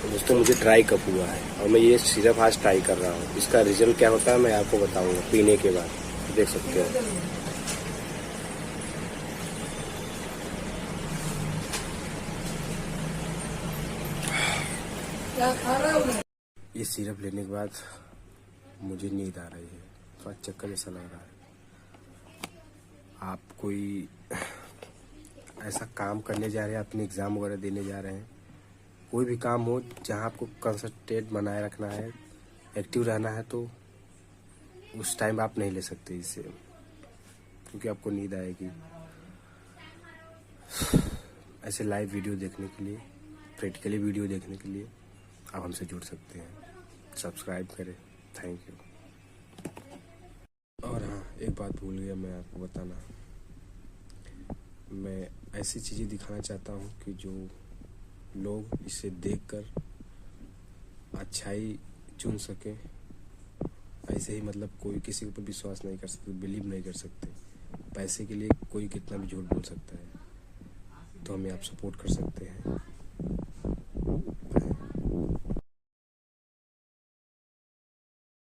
तो दोस्तों मुझे ड्राई कफ हुआ है और मैं ये सिरप आज ट्राई कर रहा हूँ। इसका रिजल्ट क्या होता है मैं आपको बताऊंगा पीने के बाद, देख सकते हो। ये सिरप लेने के बाद मुझे नींद आ रही है, थोड़ा चक्कर जैसा लग रहा है। आप कोई ऐसा काम करने जा रहे हैं, अपने एग्ज़ाम वगैरह देने जा रहे हैं, कोई भी काम हो जहां आपको कंसंट्रेट बनाए रखना है, एक्टिव रहना है, तो उस टाइम आप नहीं ले सकते इसे, क्योंकि आपको नींद आएगी। ऐसे लाइव वीडियो देखने के लिए, प्रैक्टिकली वीडियो देखने के लिए आप हमसे जुड़ सकते हैं। सब्सक्राइब करें। Thank you. और हाँ, एक बात भूल गया मैं आपको बताना, मैं ऐसी चीज़ें दिखाना चाहता हूँ कि जो लोग इसे देखकर अच्छाई चुन सकें। ऐसे ही मतलब कोई किसी के ऊपर विश्वास नहीं कर सकते, बिलीव नहीं कर सकते। पैसे के लिए कोई कितना भी झूठ बोल सकता है, तो हमें आप सपोर्ट कर सकते हैं।